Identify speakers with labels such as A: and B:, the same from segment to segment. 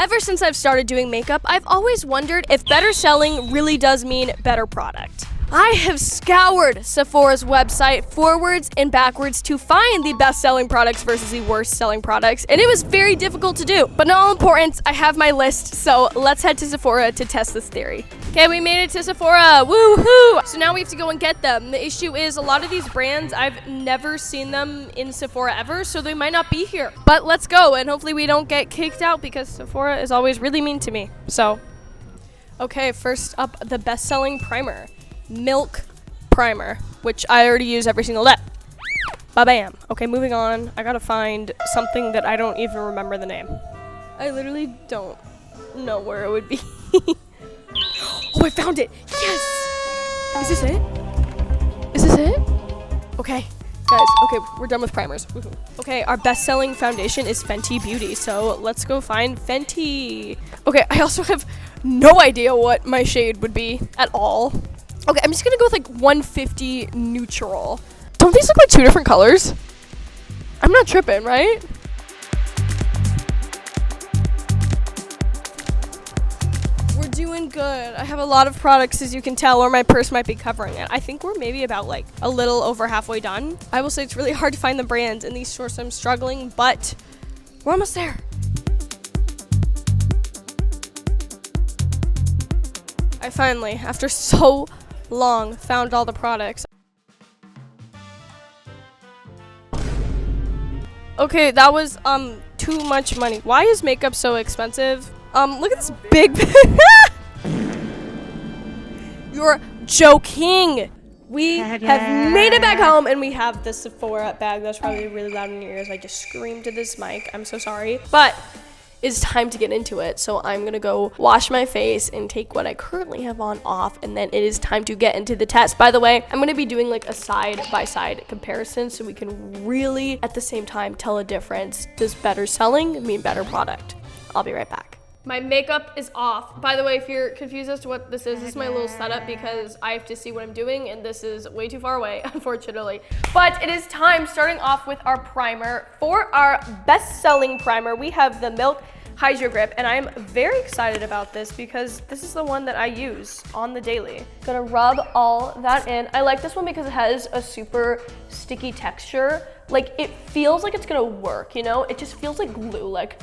A: Ever since I've started doing makeup, I've always wondered if better selling really does mean better product. I have scoured Sephora's website forwards and backwards to find the best-selling products versus the worst-selling products, and it was very difficult to do. But not all important, I have my list, so let's head to Sephora to test this theory. Okay, we made it to Sephora, woohoo! So now we have to go and get them. The issue is a lot of these brands, I've never seen them in Sephora ever, so they might not be here. But let's go, and hopefully we don't get kicked out because Sephora is always really mean to me. So, okay, first up, the best-selling primer. Milk primer, which I already use every single day. Ba-bam. Okay, moving on. I gotta find something that I don't even remember the name. I literally don't know where it would be. Oh, I found it! Yes! Is this it? Is this it? Okay, guys, okay, we're done with primers. Woohoo. Okay, our best-selling foundation is Fenty Beauty, so let's go find Fenty. Okay, I also have no idea what my shade would be at all. Okay, I'm just gonna go with like 150 neutral. Don't these look like two different colors? I'm not tripping, right? We're doing good. I have a lot of products, as you can tell, or my purse might be covering it. I think we're maybe about like a little over halfway done. I will say it's really hard to find the brands in these stores, so I'm struggling, but we're almost there. I finally, after so long, found all the products. Okay, that was too much money. Why is makeup so expensive? Look at this big You're joking. We have made it back home and we have the Sephora bag. That's probably really loud in your ears. I just screamed to this mic. I'm so sorry. But it's time to get into it. So I'm gonna go wash my face and take what I currently have on off, and then it is time to get into the test. By the way, I'm gonna be doing like a side-by-side comparison so we can really at the same time tell a difference. Does better selling mean better product? I'll be right back. My makeup is off. By the way, if you're confused as to what this is my little setup because I have to see what I'm doing and this is way too far away, unfortunately. But it is time, starting off with our primer. For our best-selling primer, we have the Milk Hydro Grip, and I'm very excited about this because this is the one that I use on the daily. Gonna rub all that in. I like this one because it has a super sticky texture. Like, it feels like it's gonna work, you know? It just feels like glue, like,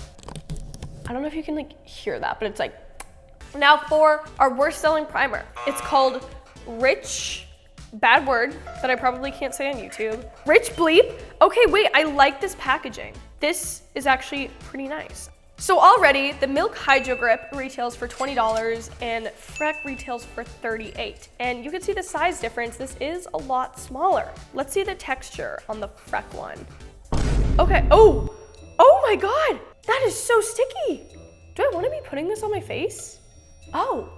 A: I don't know if you can like hear that, but it's like. Now for our worst selling primer. It's called Rich, bad word that I probably can't say on YouTube. Rich Bleep. Okay, wait, I like this packaging. This is actually pretty nice. So already the Milk Hydro Grip retails for $20 and Freck retails for $38. And you can see the size difference. This is a lot smaller. Let's see the texture on the Freck one. Okay, oh my God. That is so sticky. Do I want to be putting this on my face? Oh,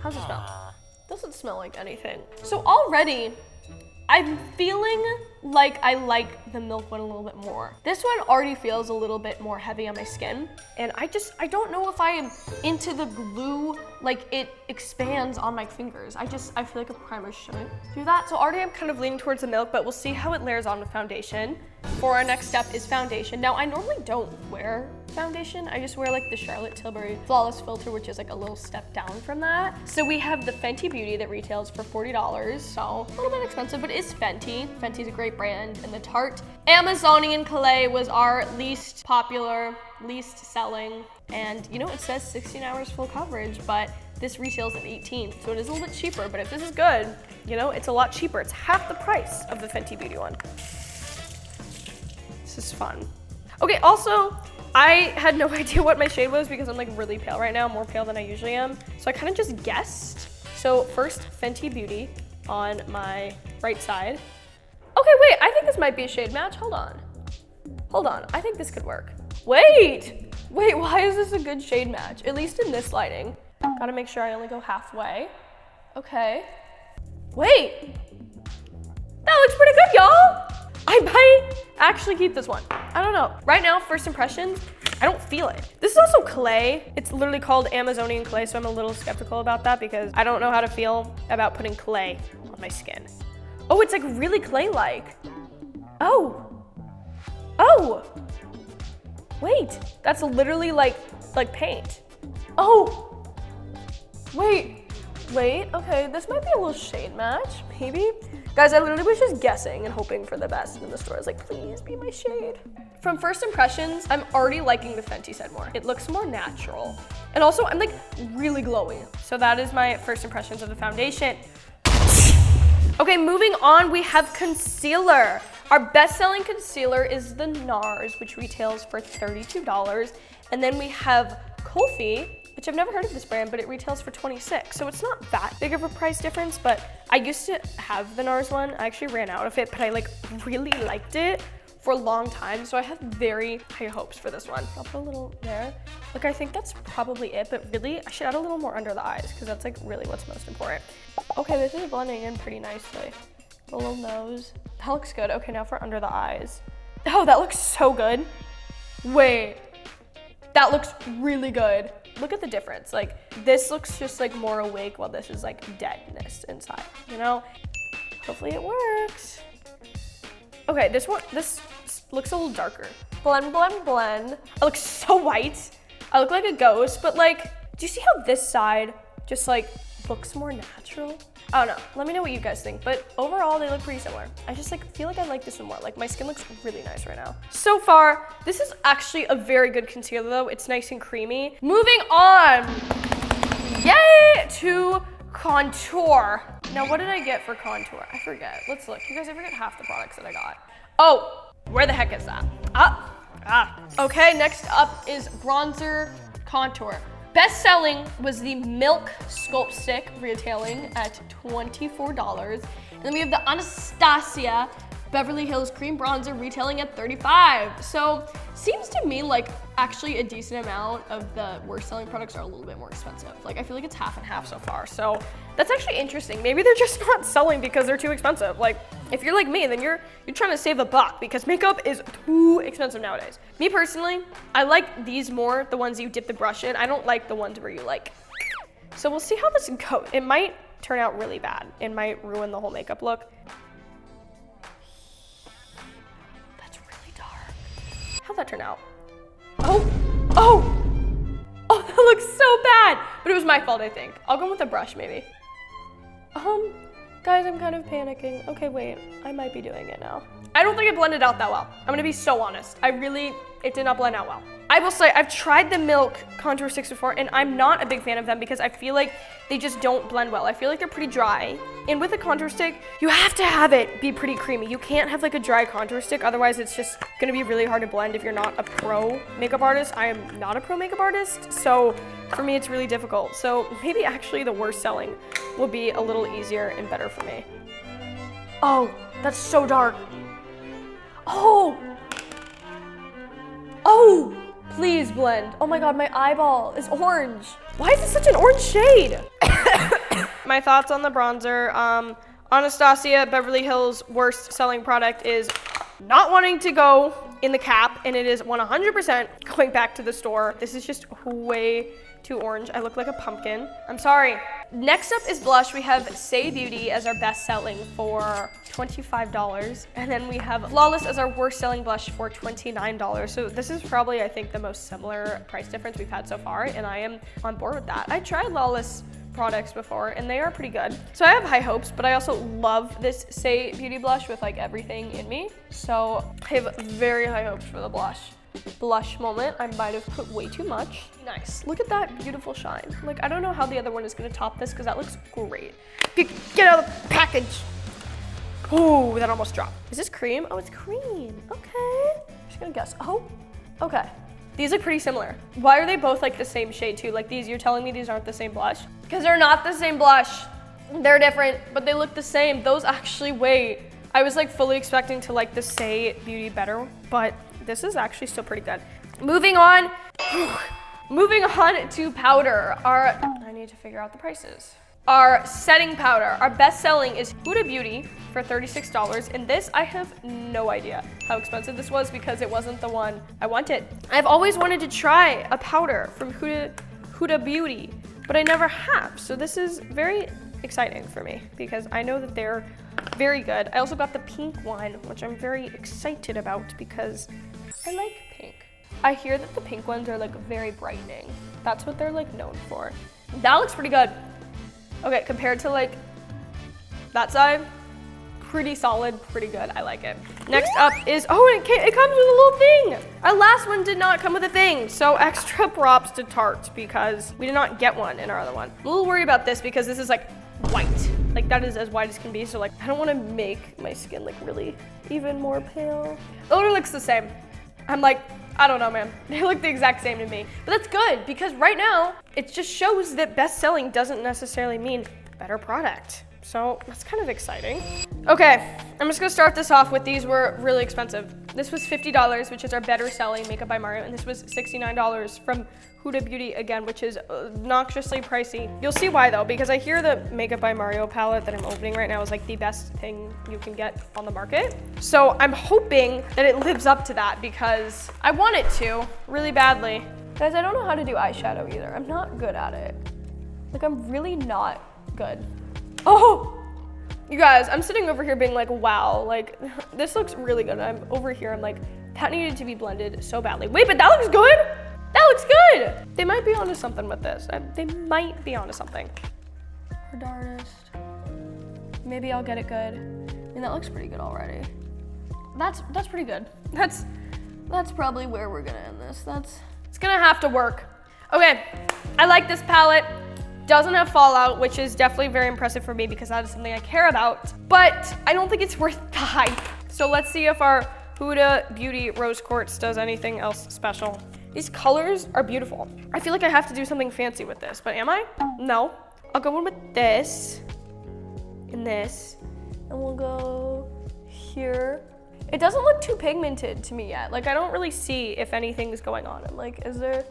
A: how's it smell? Doesn't smell like anything. So already, I'm feeling like I like the Milk one a little bit more. This one already feels a little bit more heavy on my skin. And I don't know if I am into the glue, like it expands on my fingers. I feel like a primer shouldn't do that. So already I'm kind of leaning towards the Milk, but we'll see how it layers on with foundation. For our next step is foundation. Now I normally don't wear foundation. I just wear like the Charlotte Tilbury Flawless Filter, which is like a little step down from that. So we have the Fenty Beauty that retails for $40. So a little bit expensive, but it's Fenty. Fenty's a great brand. And the Tarte Amazonian Clay was our least popular, least selling. And you know, it says 16 hours full coverage, but this retails at 18. So it is a little bit cheaper, but if this is good, you know, it's a lot cheaper. It's half the price of the Fenty Beauty one. This is fun. Okay, also, I had no idea what my shade was because I'm like really pale right now, more pale than I usually am. So I kind of just guessed. So first, Fenty Beauty on my right side. Okay, wait, I think this might be a shade match. Hold on, I think this could work. Wait, why is this a good shade match? At least in this lighting. Gotta make sure I only go halfway. Okay. Wait, that looks pretty good, y'all. I might actually keep this one. I don't know. Right now, first impressions, I don't feel it. This is also clay. It's literally called Amazonian clay, so I'm a little skeptical about that because I don't know how to feel about putting clay on my skin. Oh, it's like really clay-like. Oh. Wait, that's literally like like paint. Oh, wait, okay, this might be a little shade match, maybe. Guys, I literally was just guessing and hoping for the best in the store. I was like, please be my shade. From first impressions, I'm already liking the Fenty Scent more. It looks more natural. And also, I'm like really glowy. So that is my first impressions of the foundation. Okay, moving on, we have concealer. Our best-selling concealer is the NARS, which retails for $32. And then we have Kulfi, which I've never heard of this brand, but it retails for $26. So it's not that big of a price difference, but I used to have the NARS one. I actually ran out of it, but I like really liked it for a long time. So I have very high hopes for this one. I'll put a little there. Like, I think that's probably it, but really I should add a little more under the eyes because that's like really what's most important. Okay, this is blending in pretty nicely. The little nose, that looks good. Okay, now for under the eyes. Oh, that looks so good. Wait, that looks really good. Look at the difference. Like, this looks just like more awake while this is like deadness inside, you know? Hopefully it works. Okay, this looks a little darker. Blend, blend, blend. I look so white. I look like a ghost, but like, do you see how this side just like looks more natural? I don't know, let me know what you guys think, but overall they look pretty similar. I just like feel like I like this one more. Like, my skin looks really nice right now. So far, this is actually a very good concealer though. It's nice and creamy. Moving on, yay, to contour. Now, what did I get for contour? I forget, let's look. You guys, I forget half the products that I got. Oh, where the heck is that? Okay, next up is bronzer contour. Best selling was the Milk Sculpt Stick, retailing at $24. And then we have the Anastasia Beverly Hills Cream Bronzer, retailing at $35. So seems to me like actually a decent amount of the worst selling products are a little bit more expensive. Like, I feel like it's half and half so far. So that's actually interesting. Maybe they're just not selling because they're too expensive. Like, if you're like me, then you're trying to save a buck because makeup is too expensive nowadays. Me personally, I like these more, the ones you dip the brush in. I don't like the ones where you like. So we'll see how this goes. It might turn out really bad. It might ruin the whole makeup look. That's really dark. How'd that turn out? Oh, that looks so bad. But it was my fault, I think. I'll go with a brush maybe. Guys, I'm kind of panicking. Okay, wait, I might be doing it now. I don't think it blended out that well. I'm gonna be so honest. It did not blend out well. I will say, I've tried the Milk contour sticks before, and I'm not a big fan of them because I feel like they just don't blend well. I feel like they're pretty dry. And with a contour stick, you have to have it be pretty creamy. You can't have like a dry contour stick, otherwise it's just gonna be really hard to blend if you're not a pro makeup artist. I am not a pro makeup artist, so for me it's really difficult. So maybe actually the worst selling will be a little easier and better for me. Oh, that's so dark. Oh, please blend. Oh my God, my eyeball is orange. Why is it such an orange shade? My thoughts on the bronzer. Anastasia Beverly Hills' worst selling product is not wanting to go in the cap, and it is 100% going back to the store. This is just way too orange. I look like a pumpkin. I'm sorry. Next up is blush. We have Say Beauty as our best selling for $25. And then we have Flawless as our worst selling blush for $29. So this is probably, I think, the most similar price difference we've had so far, and I am on board with that. I tried Flawless products before and they are pretty good. So I have high hopes, but I also love this Say Beauty blush with like everything in me. So I have very high hopes for the blush moment. I might have put way too much. Nice. Look at that beautiful shine. Like, I don't know how the other one is gonna top this because that looks great. Get out of the package. Oh, that almost dropped. Is this cream? Oh, it's cream. Okay. I'm just gonna guess. Oh, okay. These look pretty similar. Why are they both like the same shade too? Like these, you're telling me these aren't the same blush? Because they're not the same blush. They're different, but they look the same. Those actually, wait. I was like fully expecting to like the Say Beauty better, but this is actually still pretty good. Moving on to powder. I need to figure out the prices. Our setting powder, our best selling is Huda Beauty for $36. And this, I have no idea how expensive this was because it wasn't the one I wanted. I've always wanted to try a powder from Huda Beauty, but I never have. So this is very exciting for me because I know that they're very good. I also got the pink one, which I'm very excited about because I like pink. I hear that the pink ones are like very brightening. That's what they're like known for. That looks pretty good. Okay, compared to like that side, pretty solid, pretty good. I like it. Next up is, oh, it comes with a little thing. Our last one did not come with a thing. So extra props to Tarte because we did not get one in our other one. I'm a little worried about this because this is like white. Like that is as white as can be. So like, I don't want to make my skin like really even more pale. It literally looks the same. I'm like, I don't know, man. They look the exact same to me. But that's good because right now, it just shows that best selling doesn't necessarily mean better product. So that's kind of exciting. Okay, I'm just gonna start this off with these were really expensive. This was $50, which is our better selling Makeup by Mario, and this was $69 from Huda Beauty again, which is obnoxiously pricey. You'll see why though, because I hear the Makeup by Mario palette that I'm opening right now is like the best thing you can get on the market. So I'm hoping that it lives up to that because I want it to really badly. Guys, I don't know how to do eyeshadow either. I'm not good at it. Like I'm really not good. Oh, you guys, I'm sitting over here being like, wow, like this looks really good. I'm over here, I'm like, that needed to be blended so badly. Wait, but that looks good. That looks good. They might be onto something with this. They might be onto something. Hard artist. Maybe I'll get it good. I mean, that looks pretty good already. That's pretty good. That's probably where we're gonna end this. It's gonna have to work. Okay, I like this palette. Doesn't have fallout, which is definitely very impressive for me because that is something I care about, but I don't think it's worth the hype. So let's see if our Huda Beauty Rose Quartz does anything else special. These colors are beautiful. I feel like I have to do something fancy with this, but am I? No. I'll go in with this and this, and we'll go here. It doesn't look too pigmented to me yet. Like I don't really see if anything's going on. I'm like, is there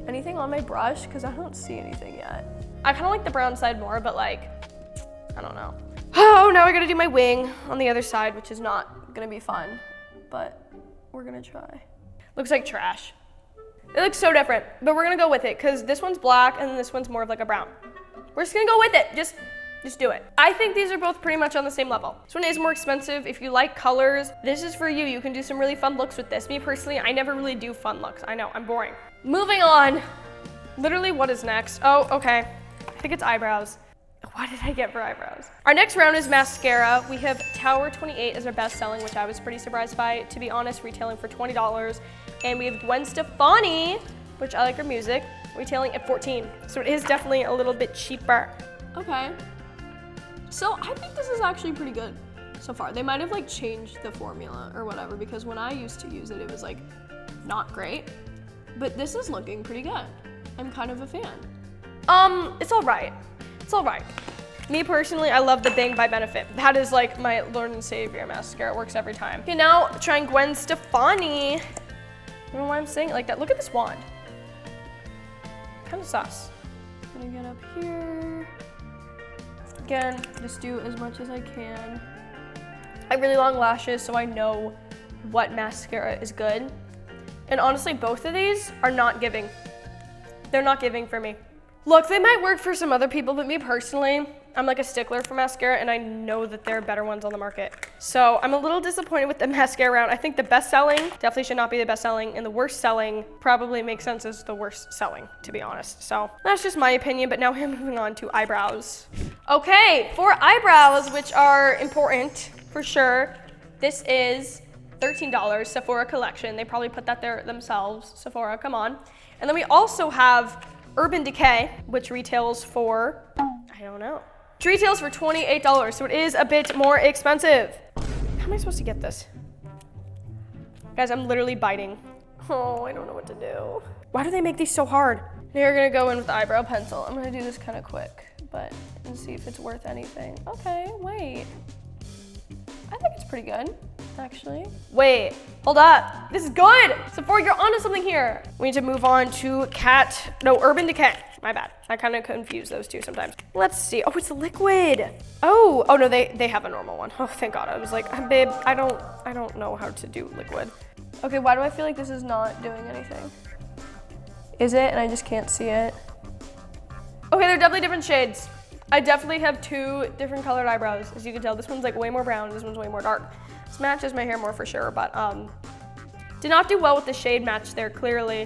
A: anything on my brush? Because I don't see anything yet. I kind of like the brown side more, but like, I don't know. Oh, now I gotta do my wing on the other side, which is not gonna be fun, but we're gonna try. Looks like trash. It looks so different, but we're gonna go with it because this one's black and this one's more of like a brown. We're just gonna go with it. Just do it. I think these are both pretty much on the same level. This one is more expensive. If you like colors, this is for you. You can do some really fun looks with this. Me personally, I never really do fun looks. I know, I'm boring. Moving on. Literally, what is next? Oh, okay. I think it's eyebrows. What did I get for eyebrows? Our next round is mascara. We have Tower 28 as our best selling, which I was pretty surprised by. To be honest, retailing for $20. And we have Gwen Stefani, which I like her music, retailing at $14. So it is definitely a little bit cheaper. Okay. So I think this is actually pretty good so far. They might have like changed the formula or whatever because when I used to use it, it was like not great. But this is looking pretty good. I'm kind of a fan. It's all right. It's all right. Me personally, I love the Bang by Benefit. That is like my Lord and Savior mascara. It works every time. Okay, now trying Gwen Stefani. I don't know why I'm saying it like that. Look at this wand. Kind of sus. I'm gonna get up here. Again, just do as much as I can. I have really long lashes, so I know what mascara is good. And honestly, both of these are not giving. They're not giving for me. Look, they might work for some other people, but me personally, I'm like a stickler for mascara and I know that there are better ones on the market. So I'm a little disappointed with the mascara round. I think the best selling definitely should not be the best selling and the worst selling probably makes sense as the worst selling, to be honest. So that's just my opinion, but now we're moving on to eyebrows. Okay, for eyebrows, which are important for sure, this is $13 Sephora collection. They probably put that there themselves. Sephora, come on. And then we also have Urban Decay, which retails for, I don't know. It retails for $28, so it is a bit more expensive. How am I supposed to get this? Guys, I'm literally biting. Oh, I don't know what to do. Why do they make these so hard? Now you're gonna go in with the eyebrow pencil. I'm gonna do this kind of quick, but let's see if it's worth anything. Okay, wait. I think it's pretty good, actually. Wait, hold up. This is good. Sephora, you're onto something here. We need to move on to Urban Decay. My bad. I kind of confuse those two sometimes. Let's see. Oh, it's a liquid. Oh no, they have a normal one. Oh, thank God. I was like, babe, I don't know how to do liquid. Okay, why do I feel like this is not doing anything? Is it? And I just can't see it. Okay, they're definitely different shades. I definitely have two different colored eyebrows. As you can tell, this one's like way more brown, this one's way more dark. This matches my hair more for sure, but Did not do well with the shade match there, clearly.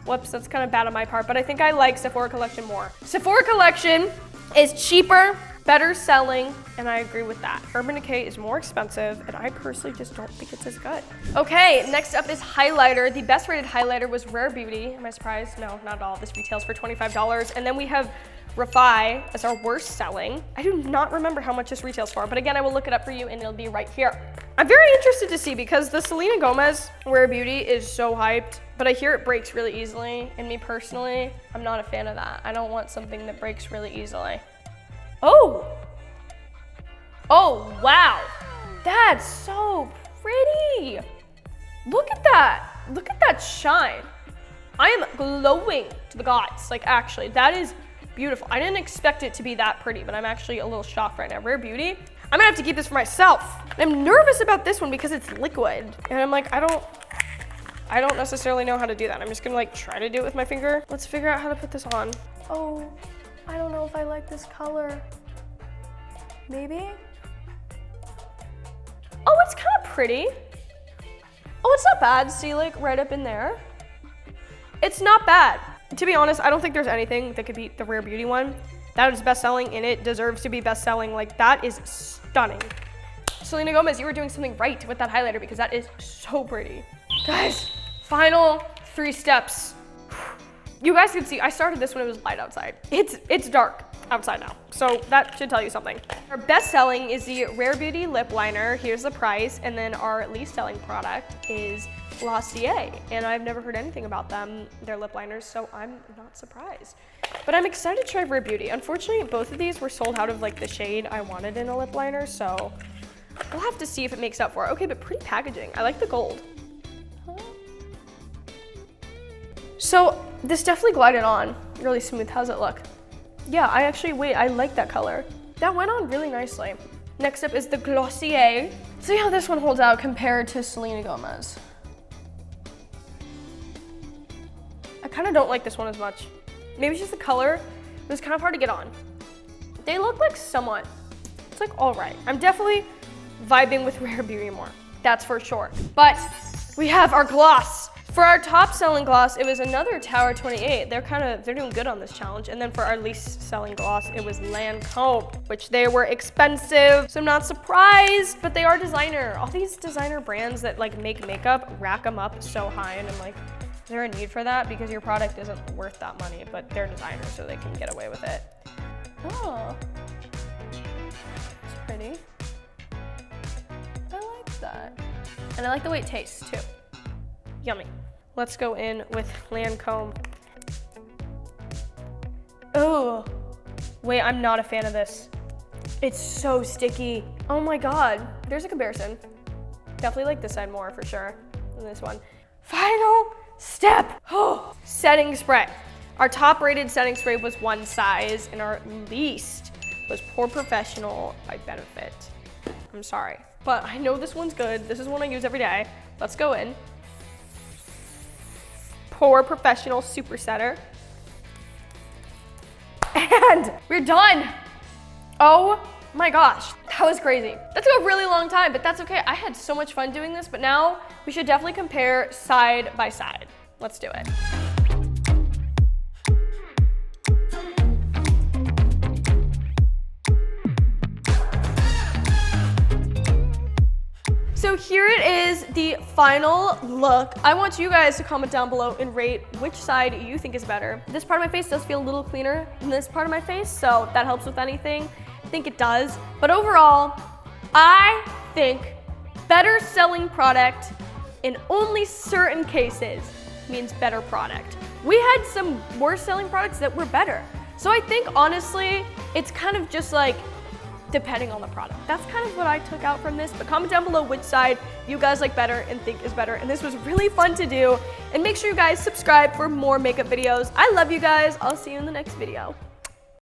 A: Whoops, that's kind of bad on my part, but I think I like Sephora Collection more. Sephora Collection is cheaper, better selling, and I agree with that. Urban Decay is more expensive, and I personally just don't think it's as good. Okay, next up is highlighter. The best rated highlighter was Rare Beauty. Am I surprised? No, not at all. This retails for $25. And then we have Refi as our worst selling. I do not remember how much this retails for, but again, I will look it up for you and it'll be right here. I'm very interested to see because the Selena Gomez Rare Beauty is so hyped, but I hear it breaks really easily. And me personally, I'm not a fan of that. I don't want something that breaks really easily. Oh, wow. That's so pretty. Look at that. Look at that shine. I am glowing to the gods. Like, actually, that is beautiful. I didn't expect it to be that pretty, but I'm actually a little shocked right now. Rare Beauty. I'm gonna have to keep this for myself. I'm nervous about this one because it's liquid. And I'm like, I don't necessarily know how to do that. I'm just gonna like try to do it with my finger. Let's figure out how to put this on. Oh, I don't know if I like this color. Maybe? Oh, it's kind of pretty. Oh, it's not bad. See, like right up in there. It's not bad. To be honest, I don't think there's anything that could beat the Rare Beauty one. That is best selling and it deserves to be best selling. Like, that is stunning. Selena Gomez, you were doing something right with that highlighter because that is so pretty. Guys, final 3 steps. You guys can see, I started this when it was light outside. It's dark outside now, so that should tell you something. Our best selling is the Rare Beauty lip liner. Here's the price, and then our least selling product is Glossier, and I've never heard anything about them, their lip liners, so I'm not surprised. But I'm excited to try Rare Beauty. Unfortunately, both of these were sold out of like the shade I wanted in a lip liner, so we'll have to see if it makes up for it. Okay, but pretty packaging. I like the gold. So this definitely glided on really smooth. How's it look? Yeah, I like that color. That went on really nicely. Next up is the Glossier. See how this one holds out compared to Selena Gomez. I kind of don't like this one as much. Maybe it's just the color. It was kind of hard to get on. They look like somewhat, it's like all right. I'm definitely vibing with Rare Beauty more. That's for sure. But we have our gloss. For our top selling gloss, it was another Tower 28. They're doing good on this challenge. And then for our least selling gloss, it was Lancome, which they were expensive. So I'm not surprised, but they are designer. All these designer brands that like make makeup rack them up so high. And I'm like, is there a need for that? Because your product isn't worth that money, but they're designers, so they can get away with it. Oh, it's pretty. I like that. And I like the way it tastes too. Yummy. Let's go in with Lancome. Oh, wait, I'm not a fan of this. It's so sticky. Oh my God, there's a comparison. Definitely like this side more for sure than this one. Final step. Oh, setting spray. Our top rated setting spray was one size and our least was Pore Professional by Benefit. I'm sorry, but I know this one's good. This is one I use every day. Let's go in. Pore Professional Super Setter. And we're done. Oh my gosh, that was crazy. That took a really long time, but that's okay. I had so much fun doing this, but now we should definitely compare side by side. Let's do it. So here it is, the final look. I want you guys to comment down below and rate which side you think is better. This part of my face does feel a little cleaner than this part of my face, so that helps with anything. I think it does. But overall, I think better selling product in only certain cases means better product. We had some worse selling products that were better. So I think honestly, it's kind of just like depending on the product. That's kind of what I took out from this, but comment down below which side you guys like better and think is better. And this was really fun to do. And make sure you guys subscribe for more makeup videos. I love you guys. I'll see you in the next video.